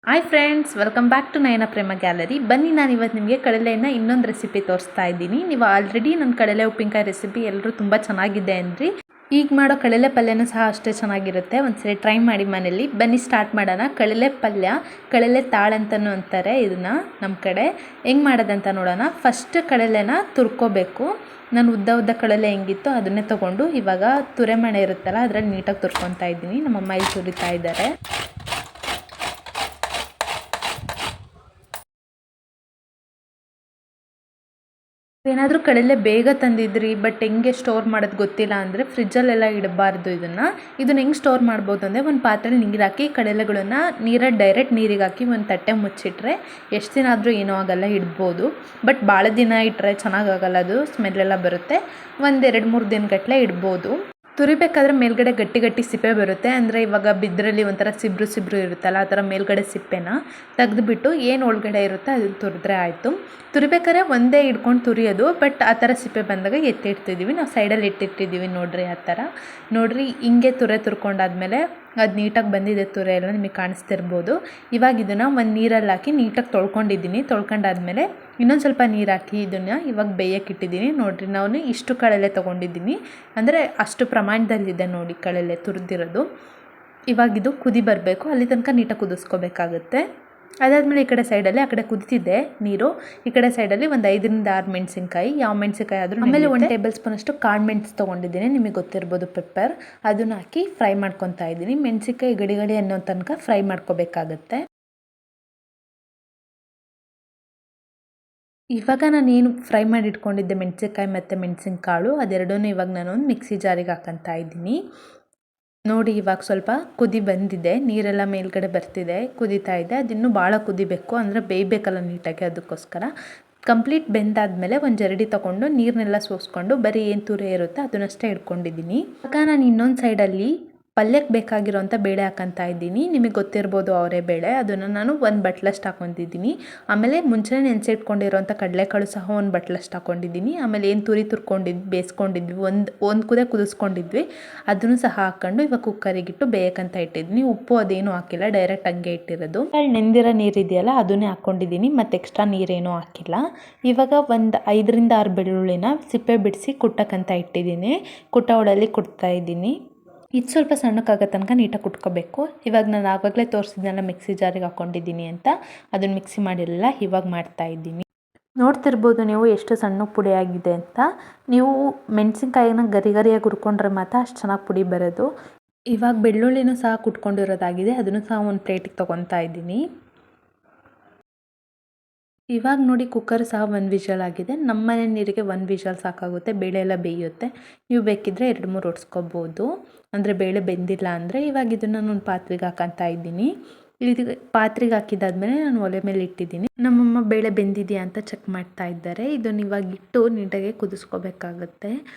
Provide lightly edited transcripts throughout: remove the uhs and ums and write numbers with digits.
Hi friends, welcome back to Nayana Prema gallery. ಬನ್ನಿ, ನಾನು ಇವತ್ತು ನಿಮಗೆ ಕಡಲೆಯನ್ನು ಇನ್ನೊಂದು ರೆಸಿಪಿ ತೋರಿಸ್ತಾ ಇದ್ದೀನಿ. ನೀವು ಆಲ್ರೆಡಿ ನನ್ನ ಕಡಲೆ ಉಪ್ಪಿನಕಾಯಿ ರೆಸಿಪಿ ಎಲ್ಲರೂ ತುಂಬ ಚೆನ್ನಾಗಿದೆ ಅಂದ್ರಿ. ಈಗ ಮಾಡೋ ಕಡಲೆ ಪಲ್ಯನೂ ಸಹ ಅಷ್ಟೇ ಚೆನ್ನಾಗಿರುತ್ತೆ. ಒಂದ್ಸರಿ ಟ್ರೈ ಮಾಡಿ ಮನೇಲಿ. ಬನ್ನಿ ಸ್ಟಾರ್ಟ್ ಮಾಡೋಣ. ಕಡಲೆ ಪಲ್ಯ, ಕಡಲೆ ತಾಳು ಅಂತಲೂ ಅಂತಾರೆ ಇದನ್ನು ನಮ್ಮ ಕಡೆ. ಹೆಂಗೆ ಮಾಡೋದಂತ ನೋಡೋಣ. ಫಸ್ಟ್ ಕಡಲೆನ ತುರ್ಕೋಬೇಕು. ನಾನು ಉದ್ದ ಕಡಲೆ ಹೆಂಗಿತ್ತು ಅದನ್ನೇ ತೊಗೊಂಡು ಇವಾಗ ತುರೆಮಣೆ ಇರುತ್ತಲ್ಲ ಅದರಲ್ಲಿ ನೀಟಾಗಿ ತುರ್ಕೊತಾ ಇದ್ದೀನಿ. ನಮ್ಮಮ್ಮ ಇಲ್ಲಿ ತುರಿತಾ ಇದ್ದಾರೆ. ಏನಾದರೂ ಕಡಲೆ ಬೇಗ ತಂದಿದ್ರಿ ಬಟ್ ಹೆಂಗೆ ಸ್ಟೋರ್ ಮಾಡೋದು ಗೊತ್ತಿಲ್ಲ ಅಂದರೆ ಫ್ರಿಜ್ಜಲ್ಲೆಲ್ಲ ಇಡಬಾರ್ದು. ಇದನ್ನು ಹೆಂಗೆ ಸ್ಟೋರ್ ಮಾಡ್ಬೋದು ಅಂದರೆ ಒಂದು ಪಾತ್ರೆಯಲ್ಲಿ ನೀರು ಹಾಕಿ ಕಡಲೆಗಳನ್ನು ಡೈರೆಕ್ಟ್ ನೀರಿಗೆ ಹಾಕಿ ಒಂದು ತಟ್ಟೆ ಮುಚ್ಚಿಟ್ರೆ ಎಷ್ಟು ದಿನ ಆದರೂ ಏನೂ ಆಗಲ್ಲ, ಇಡ್ಬೋದು. ಬಟ್ ಭಾಳ ದಿನ ಇಟ್ಟರೆ ಚೆನ್ನಾಗಾಗಲ್ಲ, ಅದು ಸ್ಮೆಲ್ಲೆಲ್ಲ ಬರುತ್ತೆ. ಒಂದು 2-3 ದಿನಗಟ್ಟಲೆ ಇಡ್ಬೋದು. ತುರಿಬೇಕಾದ್ರೆ ಮೇಲ್ಗಡೆ ಗಟ್ಟಿ ಸಿಪ್ಪೆ ಬರುತ್ತೆ. ಅಂದರೆ ಇವಾಗ ಬಿದ್ದರಲ್ಲಿ ಒಂಥರ ಸಿಬ್ರು ಇರುತ್ತಲ್ಲ, ಆ ಥರ ಮೇಲ್ಗಡೆ ಸಿಪ್ಪೆನ ತೆಗೆದುಬಿಟ್ಟು ಏನು ಒಳಗಡೆ ಇರುತ್ತೆ ಅದನ್ನು ತುರಿದ್ರೆ ಆಯಿತು. ತುರಿಬೇಕಾದ್ರೆ ಒಂದೇ ಹಿಡ್ಕೊಂಡು ತುರಿಯೋದು, ಬಟ್ ಆ ಥರ ಸಿಪ್ಪೆ ಬಂದಾಗ ಎತ್ತಿಡ್ತಿದ್ದೀವಿ. ನಾವು ಸೈಡಲ್ಲಿ ಇಟ್ಟಿರ್ತಿದ್ದೀವಿ ನೋಡಿರಿ. ಆ ಥರ ನೋಡಿರಿ, ಹಿಂಗೆ ತುರ್ಕೊಂಡಾದ್ಮೇಲೆ ಅದು ನೀಟಾಗಿ ಬಂದಿದೆ. ತುರೆ ಎಲ್ಲ ನಿಮಗೆ ಕಾಣಿಸ್ತಿರ್ಬೋದು. ಇವಾಗ ಇದನ್ನು ಒಂದು ನೀರಲ್ಲಿ ಹಾಕಿ ನೀಟಾಗಿ ತೊಳ್ಕೊಂಡಿದ್ದೀನಿ. ತೊಳ್ಕೊಂಡಾದ್ಮೇಲೆ ಇನ್ನೊಂದು ಸ್ವಲ್ಪ ನೀರು ಹಾಕಿ ಇದನ್ನು ಇವಾಗ ಬೇಯಕ್ಕೆ ಇಟ್ಟಿದ್ದೀನಿ. ನೋಡಿರಿ, ನಾನು ಇಷ್ಟು ಕಡಲೆ ತೊಗೊಂಡಿದ್ದೀನಿ, ಅಂದರೆ ಅಷ್ಟು ಪ್ರಮಾಣದಲ್ಲಿದೆ ನೋಡಿ ಕಡಲೆ ತುರಿದಿರೋದು. ಇವಾಗಿದು ಕುದಿ ಬರಬೇಕು, ಅಲ್ಲಿ ತನಕ ನೀಟಾಗಿ ಕುದಿಸ್ಕೋಬೇಕಾಗುತ್ತೆ. ಅದಾದಮೇಲೆ ಈ ಕಡೆ ಸೈಡಲ್ಲಿ, ಆ ಕಡೆ ಕುದಿತಿದೆ ನೀರು, ಈ ಕಡೆ ಸೈಡಲ್ಲಿ ಒಂದು 5-6 ಮೆಣಸಿನ್ಕಾಯಿ, ಯಾವ ಮೆಣಸಿನ್ಕಾಯಿ ಆದರೂ. ಆಮೇಲೆ 1 ಟೇಬಲ್ ಸ್ಪೂನಷ್ಟು ಕಾಳು ಮೆಣಸು ತೊಗೊಂಡಿದ್ದೀನಿ, ನಿಮಗೆ ಗೊತ್ತಿರ್ಬೋದು, ಪೆಪ್ಪರ್. ಅದನ್ನು ಹಾಕಿ ಫ್ರೈ ಮಾಡ್ಕೊತಾ ಇದ್ದೀನಿ. ಮೆಣಸಿನ್ಕಾಯಿ ಗಡಿ ಅನ್ನೋ ತನಕ ಫ್ರೈ ಮಾಡ್ಕೋಬೇಕಾಗತ್ತೆ. ಇವಾಗ ನಾನೇನು ಫ್ರೈ ಮಾಡಿ ಇಟ್ಕೊಂಡಿದ್ದೆ ಮೆಣಸಿನ್ಕಾಯಿ ಮತ್ತು ಮೆಣಸಿನಕಾಳು, ಅದೆರಡನ್ನೂ ಇವಾಗ ನಾನೊಂದು ಮಿಕ್ಸಿ ಜಾರಿಗೆ ಹಾಕೊತಾ ಇದ್ದೀನಿ. ನೋಡಿ, ಇವಾಗ ಸ್ವಲ್ಪ ಕುದಿ ಬಂದಿದೆ, ನೀರೆಲ್ಲ ಮೇಲ್ಗಡೆ ಬರ್ತಿದೆ, ಕುದೀತಾ ಇದೆ. ಅದಿನ್ನೂ ಭಾಳ ಕುದಿಬೇಕು, ಅಂದರೆ ಬೇಯಬೇಕಲ್ಲ ನೀಟಾಗಿ, ಅದಕ್ಕೋಸ್ಕರ. ಕಂಪ್ಲೀಟ್ ಬೆಂದಾದಮೇಲೆ ಒಂದು ಜರಡಿ ತೊಗೊಂಡು ನೀರನ್ನೆಲ್ಲ ಸೋಸ್ಕೊಂಡು ಬರೀ ಏನು ತುರಿ ಇರುತ್ತೆ ಅದನ್ನಷ್ಟೇ ಇಟ್ಕೊಂಡಿದ್ದೀನಿ. ಇವಾಗ ನಾನು ಇನ್ನೊಂದು ಸೈಡಲ್ಲಿ ಪಲ್ಯಕ್ಕೆ ಬೇಕಾಗಿರೋಂಥ ಬೇಳೆ ಹಾಕೊತಾ ಇದ್ದೀನಿ. ನಿಮಗೆ ಗೊತ್ತಿರ್ಬೋದು, ಅವರೇ ಬೇಳೆ. ಅದನ್ನು ನಾನು 1 ಬಟ್ಲಷ್ಟು ಹಾಕ್ಕೊತಿದ್ದೀನಿ. ಆಮೇಲೆ ಮುಂಚೆನೇ ನೆನೆಸಿಟ್ಕೊಂಡಿರೋಂಥ ಕಡಲೆಕಾಳು ಸಹ 1 ಬಟ್ಲಷ್ಟು ಹಾಕ್ಕೊಂಡಿದ್ದೀನಿ. ಆಮೇಲೆ ಏನು ತುರಿ ಬೇಯಿಸ್ಕೊಂಡಿದ್ವಿ, ಒಂದು ಕುದಿ ಕುದಿಸ್ಕೊಂಡಿದ್ವಿ, ಅದನ್ನು ಸಹ ಹಾಕ್ಕೊಂಡು ಇವಾಗ ಕುಕ್ಕರಿಗಿಟ್ಟು ಬೇಯಕ್ಕಂತ ಇಟ್ಟಿದ್ದೀನಿ. ಉಪ್ಪು ಅದೇನೂ ಹಾಕಿಲ್ಲ, ಡೈರೆಕ್ಟ್ ಹಂಗೆ ಇಟ್ಟಿರೋದು. ನೆಂದಿರೋ ನೀರಿದೆಯಲ್ಲ ಅದನ್ನೇ ಹಾಕ್ಕೊಂಡಿದ್ದೀನಿ, ಮತ್ತು ಎಕ್ಸ್ಟ್ರಾ ನೀರೇನೂ ಹಾಕಿಲ್ಲ. ಇವಾಗ ಒಂದು 5-6 ಬೆಳ್ಳುಳ್ಳಿನ ಸಿಪ್ಪೆ ಬಿಡಿಸಿ ಕುಟ್ಟಕ್ಕಂತ ಇಟ್ಟಿದ್ದೀನಿ. ಒಳಲ್ಲಿ ಕುಟ್ತಾ ಇದ್ದೀನಿ. ಇದು ಸ್ವಲ್ಪ ಸಣ್ಣಕ್ಕಾಗೋ ತನಕ ನೀಟಾಗಿ ಕುಟ್ಕೋಬೇಕು. ಇವಾಗ ನಾನು ಆವಾಗಲೇ ತೋರಿಸಿದ್ನಲ್ಲ ಮಿಕ್ಸಿ ಜಾರಿಗೆ ಹಾಕ್ಕೊಂಡಿದ್ದೀನಿ ಅಂತ, ಅದನ್ನು ಮಿಕ್ಸಿ ಮಾಡಿರಲಿಲ್ಲ, ಇವಾಗ ಮಾಡ್ತಾಯಿದ್ದೀನಿ. ನೋಡ್ತಿರ್ಬೋದು ನೀವು ಎಷ್ಟು ಸಣ್ಣ ಪುಡಿ ಆಗಿದೆ ಅಂತ. ನೀವು ಮೆಣಸಿನ್ಕಾಯಿನ ಗರಿಯಾಗಿ ಹುರ್ಕೊಂಡ್ರೆ ಮಾತ್ರ ಅಷ್ಟು ಚೆನ್ನಾಗಿ ಪುಡಿ ಬರೋದು. ಇವಾಗ ಬೆಳ್ಳುಳ್ಳಿನೂ ಸಹ ಕುಟ್ಕೊಂಡಿರೋದಾಗಿದೆ, ಅದನ್ನು ಸಹ ಒಂದು ಪ್ಲೇಟಿಗೆ ತೊಗೊತಾ ಇದ್ದೀನಿ. ಇವಾಗ ನೋಡಿ, ಕುಕ್ಕರ್ ಸಹ 1 ವಿಷಲ್ ಆಗಿದೆ. ನಮ್ಮ ಮನೆ ನೀರಿಗೆ 1 ವಿಷಲ್ ಸಾಕಾಗುತ್ತೆ, ಬೇಳೆ ಎಲ್ಲ ಬೇಯುತ್ತೆ. ನೀವು ಬೇಕಿದ್ದರೆ 2-3 ಹೊಡ್ಸ್ಕೊಬೋದು, ಅಂದರೆ ಬೇಳೆ ಬೆಂದಿಲ್ಲ ಅಂದರೆ. ಇವಾಗ ಇದನ್ನು ನಾನು ಪಾತ್ರೆಗೆ ಹಾಕೊತಾ ಇದ್ದೀನಿ. ಇದು ಪಾತ್ರೆಗೆ ಹಾಕಿದ್ದಾದ್ಮೇಲೆ ನಾನು ಒಲೆ ಮೇಲೆ ಇಟ್ಟಿದ್ದೀನಿ. ನಮ್ಮಮ್ಮ ಬೇಳೆ ಬೆಂದಿದೆಯಾ ಅಂತ ಚೆಕ್ ಮಾಡ್ತಾ ಇದ್ದಾರೆ. ಇದನ್ನು ಇವಾಗ ಇಟ್ಟು ನೀಟಾಗಿ ಕುದಿಸ್ಕೋಬೇಕಾಗತ್ತೆ.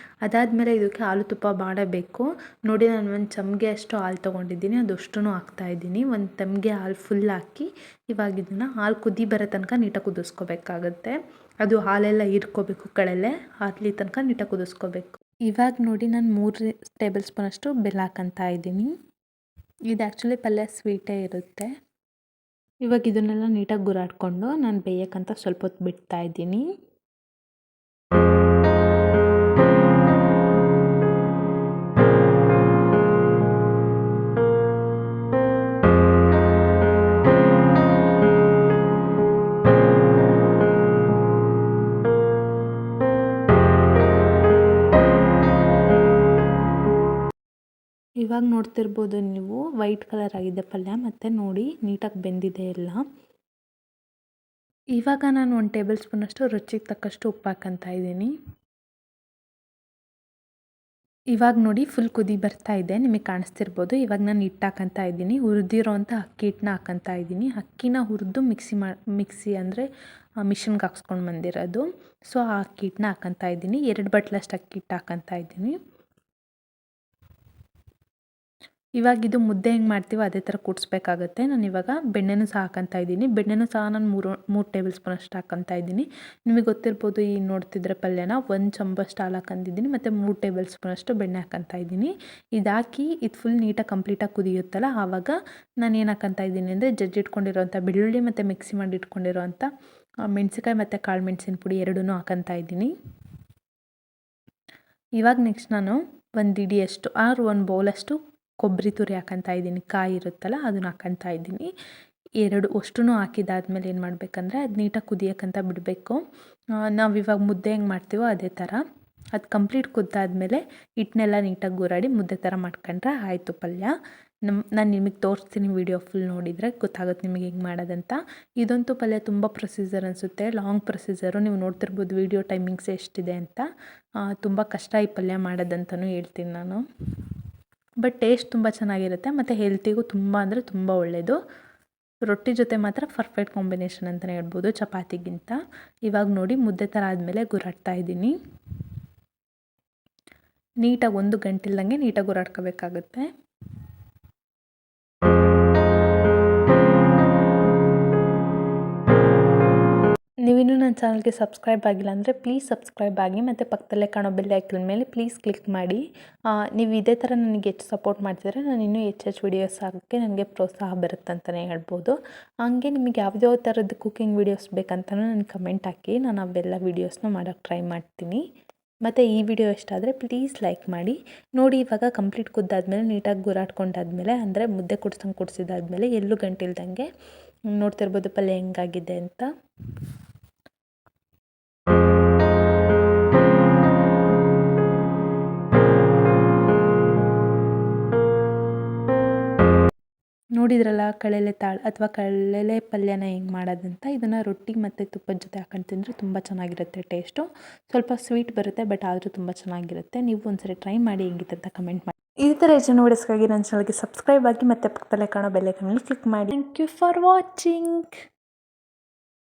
ಅದಾದಮೇಲೆ ಇದಕ್ಕೆ ಹಾಲು ತುಪ್ಪ ಮಾಡಬೇಕು. ನೋಡಿ, ನಾನು ಒಂದು ಚಮ್ಗೆ ಅಷ್ಟು ಹಾಲು ತೊಗೊಂಡಿದ್ದೀನಿ, ಅದಷ್ಟು ಹಾಕ್ತಾಯಿದ್ದೀನಿ. ಒಂದು ತಮ್ಗೆ ಹಾಲು ಫುಲ್ ಹಾಕಿ ಇವಾಗ ಇದನ್ನು ಹಾಲು ಕುದಿ ಬರೋ ತನಕ ನೀಟಾಗಿ ಕುದಿಸ್ಕೋಬೇಕಾಗತ್ತೆ. ಅದು ಹಾಲೆಲ್ಲ ಹೀರ್ಕೋಬೇಕು, ಕಡಲೆ ಅಲ್ಲಿ ತನಕ ನೀಟಾಗಿ ಕುದಿಸ್ಕೋಬೇಕು. ಇವಾಗ ನೋಡಿ, ನಾನು 3 ಟೇಬಲ್ ಸ್ಪೂನಷ್ಟು ಬೆಲ್ಲ ಹಾಕೊತಾ ಇದ್ದೀನಿ. ಇದು ಆ್ಯಕ್ಚುಲಿ ಪಲ್ಯ ಸ್ವೀಟೇ ಇರುತ್ತೆ. ಇವಾಗ ಇದನ್ನೆಲ್ಲ ನೀಟಾಗಿ ಗುರಾಡ್ಕೊಂಡು ನಾನು ಬೇಯಕ್ಕಂತ ಸ್ವಲ್ಪ ಹೊತ್ತು ಬಿಡ್ತಾ ಇದ್ದೀನಿ. ಇವಾಗ ನೋಡ್ತಿರ್ಬೋದು ನೀವು, ವೈಟ್ ಕಲರ್ ಆಗಿದೆ ಪಲ್ಯ, ಮತ್ತು ನೋಡಿ ನೀಟಾಗಿ ಬೆಂದಿದೆ ಎಲ್ಲ. ಇವಾಗ ನಾನು 1 ಟೇಬಲ್ ಸ್ಪೂನಷ್ಟು ರುಚಿಗೆ ತಕ್ಕಷ್ಟು ಉಪ್ಪು ಹಾಕೊತಾ ಇದ್ದೀನಿ. ಇವಾಗ ನೋಡಿ, ಫುಲ್ ಕುದಿ ಬರ್ತಾ ಇದೆ, ನಿಮಗೆ ಕಾಣಿಸ್ತಿರ್ಬೋದು. ಇವಾಗ ನಾನು ಹಿಟ್ಟು ಹಾಕೊತಾ ಇದ್ದೀನಿ, ಹುರಿದಿರೋ ಅಂಥ ಅಕ್ಕಿ ಹಿಟ್ಟನ್ನ ಹಾಕೊತಾ ಇದ್ದೀನಿ. ಅಕ್ಕಿನ ಹುರಿದು ಮಿಕ್ಸಿ ಅಂದರೆ ಮಿಷಿನ್ಗೆ ಹಾಕ್ಸ್ಕೊಂಡು ಬಂದಿರೋದು. ಸೊ ಆ ಅಕ್ಕಿ ಹಿಟ್ಟನ್ನ ಹಾಕೊತಾ ಇದ್ದೀನಿ. 2 ಬಟ್ಲಷ್ಟು ಅಕ್ಕಿ ಹಿಟ್ಟು ಹಾಕೊತಾ ಇದ್ದೀನಿ. ಇವಾಗ ಇದು ಮುದ್ದೆ ಹೆಂಗೆ ಮಾಡ್ತೀವೋ ಅದೇ ಥರ ಕೂಡಿಸ್ಬೇಕಾಗತ್ತೆ. ನಾನು ಇವಾಗ ಬೆಣ್ಣೆನೂ ಸಹ ಹಾಕಂತ ಇದ್ದೀನಿ. ಬೆಣ್ಣೆನೂ ಸಹ ನಾನು 3 ಟೇಬಲ್ ಸ್ಪೂನ್ ಅಷ್ಟು ಹಾಕಂತ ಇದ್ದೀನಿ. ನಿಮಗೆ ಗೊತ್ತಿರ್ಬೋದು ಈ ನೋಡ್ತಿದ್ರೆ ಪಲ್ಯನ 1 ಚಮಚಷ್ಟು ಹಾಲು ಹಾಕೊಂಡಿದ್ದೀನಿ ಮತ್ತು 3 ಟೇಬಲ್ ಸ್ಪೂನ್ ಅಷ್ಟು ಬೆಣ್ಣೆ ಹಾಕಂತ ಇದ್ದೀನಿ. ಇದಾಕಿ ಇದು ಫುಲ್ ನೀಟಾಗಿ ಕಂಪ್ಲೀಟಾಗಿ ಕುದಿಯುತ್ತಲ್ಲ, ಆವಾಗ ನಾನು ಏನು ಹಾಕಂತ ಇದ್ದೀನಿ ಅಂದರೆ ಜಜ್ಜಿಟ್ಕೊಂಡಿರೋಂಥ ಬೆಳ್ಳುಳ್ಳಿ ಮತ್ತು ಮಿಕ್ಸಿ ಮಾಡಿ ಇಟ್ಕೊಂಡಿರೋಂಥ ಮೆಣಸಿನ್ಕಾಯಿ ಮತ್ತು ಕಾಳು ಮೆಣಸಿನ ಪುಡಿ ಎರಡನ್ನೂ ಹಾಕಂತ ಇದ್ದೀನಿ. ಇವಾಗ ನೆಕ್ಸ್ಟ್ ನಾನು 1 ಹಿಡಿಯಷ್ಟು ಆರ್ 1 ಬೌಲಷ್ಟು ಕೊಬ್ಬರಿ ತುರಿ ಹಾಕಂತ ಇದ್ದೀನಿ. ಕಾಯಿ ಇರುತ್ತಲ್ಲ ಅದನ್ನ ಹಾಕಂತ ಇದ್ದೀನಿ. ಅಷ್ಟೂ ಹಾಕಿದಾದ್ಮೇಲೆ ಏನು ಮಾಡಬೇಕಂದ್ರೆ ಅದು ನೀಟಾಗಿ ಕುದಿಯೋಕ್ಕಂತ ಬಿಡಬೇಕು. ನಾವಿವಾಗ ಮುದ್ದೆ ಹೆಂಗೆ ಮಾಡ್ತೀವೋ ಅದೇ ಥರ ಅದು ಕಂಪ್ಲೀಟ್ ಕುದ್ದಾದ್ಮೇಲೆ ಹಿಟ್ಟನ್ನೆಲ್ಲ ನೀಟಾಗಿ ಗೂರಾಡಿ ಮುದ್ದೆ ಥರ ಮಾಡ್ಕೊಂಡ್ರೆ ಆಯಿತು ಪಲ್ಯ. ನಾನು ನಿಮಗೆ ತೋರಿಸ್ತೀನಿ, ವಿಡಿಯೋ ಫುಲ್ ನೋಡಿದರೆ ಗೊತ್ತಾಗುತ್ತೆ ನಿಮಗೆ ಹೆಂಗೆ ಮಾಡೋದಂತ. ಇದಂತೂ ಪಲ್ಯ ತುಂಬ ಪ್ರೊಸೀಜರ್ ಅನಿಸುತ್ತೆ, ಲಾಂಗ್ ಪ್ರೊಸೀಜರು. ನೀವು ನೋಡ್ತಿರ್ಬೋದು ವಿಡಿಯೋ ಟೈಮಿಂಗ್ಸ್ ಎಷ್ಟಿದೆ ಅಂತ. ತುಂಬ ಕಷ್ಟ ಈ ಪಲ್ಯ ಮಾಡೋದಂತಲೂ ಹೇಳ್ತೀನಿ ನಾನು. ಬಟ್ ಟೇಸ್ಟ್ ತುಂಬ ಚೆನ್ನಾಗಿರುತ್ತೆ ಮತ್ತು ಹೆಲ್ತಿಗೂ ತುಂಬ ಅಂದರೆ ತುಂಬ ಒಳ್ಳೆಯದು. ರೊಟ್ಟಿ ಜೊತೆ ಮಾತ್ರ ಪರ್ಫೆಕ್ಟ್ ಕಾಂಬಿನೇಷನ್ ಅಂತಲೇ ಹೇಳ್ಬೋದು, ಚಪಾತಿಗಿಂತ. ಇವಾಗ ನೋಡಿ ಮುದ್ದೆ ಥರ ಆದಮೇಲೆ ಗುರಾಡ್ತಾ ಇದ್ದೀನಿ. ನೀಟಾಗಿ 1 ಗಂಟೆ ನೀಟಾಗಿ ಗುರಾಡ್ಕೋಬೇಕಾಗುತ್ತೆ. ನೀವಿನ್ನೂ ನನ್ನ ಚಾನಲ್ಗೆ ಸಬ್ಸ್ಕ್ರೈಬ್ ಆಗಿಲ್ಲ ಅಂದರೆ ಪ್ಲೀಸ್ ಸಬ್ಸ್ಕ್ರೈಬ್ ಆಗಿ ಮತ್ತು ಪಕ್ಕದಲ್ಲೇ ಕಾಣೋ ಬೆಲ್ ಐಕನ್ ಮೇಲೆ ಪ್ಲೀಸ್ ಕ್ಲಿಕ್ ಮಾಡಿ. ನೀವು ಇದೇ ಥರ ನನಗೆ ಹೆಚ್ಚು ಸಪೋರ್ಟ್ ಮಾಡ್ತಿದ್ರೆ ನಾನು ಇನ್ನೂ ಹೆಚ್ಚೆಚ್ಚು ವೀಡಿಯೋಸ್ ಹಾಕೋಕ್ಕೆ ನನಗೆ ಪ್ರೋತ್ಸಾಹ ಬರುತ್ತೆ ಅಂತಲೇ ಹೇಳ್ಬೋದು. ಹಾಗೆ ನಿಮಗೆ ಯಾವುದ್ಯಾವ ಥರದ್ದು ಕುಕ್ಕಿಂಗ್ ವೀಡಿಯೋಸ್ ಬೇಕಂತಲೂ ನನಗೆ ಕಮೆಂಟ್ ಹಾಕಿ, ನಾನು ಅವೆಲ್ಲ ವೀಡಿಯೋಸ್ನ ಮಾಡೋಕ್ಕೆ ಟ್ರೈ ಮಾಡ್ತೀನಿ. ಮತ್ತು ಈ ವಿಡಿಯೋ ಇಷ್ಟ ಆದರೆ ಪ್ಲೀಸ್ ಲೈಕ್ ಮಾಡಿ. ನೋಡಿ ಇವಾಗ ಕಂಪ್ಲೀಟ್ ಕುದ್ದಾದ್ಮೇಲೆ ನೀಟಾಗಿ ಗುರಾಡ್ಕೊಂಡಾದ್ಮೇಲೆ ಅಂದರೆ ಮುದ್ದೆ ಕುಡಿಸಿದಾದ್ಮೇಲೆ ಎಲ್ಲೂ ಗಂಟಿಲ್ದಂಗೆ ನೋಡ್ತಿರ್ಬೋದು ಪಲ್ಯ ಹೆಂಗಾಗಿದೆ ಅಂತ. ನೋಡಿದ್ರಲ್ಲ ಕಳಲೆ ತಾಳು ಅಥವಾ ಕಳಲೆ ಪಲ್ಯನ ಹೆಂಗೆ ಮಾಡೋದಂತ. ಇದನ್ನು ರೊಟ್ಟಿ ಮತ್ತು ತುಪ್ಪದ ಜೊತೆ ಹಾಕೊಂಡು ತಿಂದರೆ ತುಂಬ ಚೆನ್ನಾಗಿರುತ್ತೆ ಟೇಸ್ಟು. ಸ್ವಲ್ಪ ಸ್ವೀಟ್ ಬರುತ್ತೆ, ಬಟ್ ಆದರೂ ತುಂಬ ಚೆನ್ನಾಗಿರುತ್ತೆ. ನೀವು ಒಂದ್ಸರಿ ಟ್ರೈ ಮಾಡಿ ಹೆಂಗಿತ್ತು ಅಂತ ಕಮೆಂಟ್ ಮಾಡಿ. ಇದೇ ಥರ ಹೆಚ್ಚಿನ ವೀಡಿಯೋಸ್ಗಾಗಿ ನನ್ನ ಚಾನಲ್ಗೆ ಸಬ್ಸ್ಕ್ರೈಬ್ ಆಗಿ ಮತ್ತು ಪಕ್ಕದಲ್ಲೇ ಕಾಣೋ ಬೆಲ್ ಐಕನ್ ಮೇಲೆ ಕ್ಲಿಕ್ ಮಾಡಿ. Thank you for watching.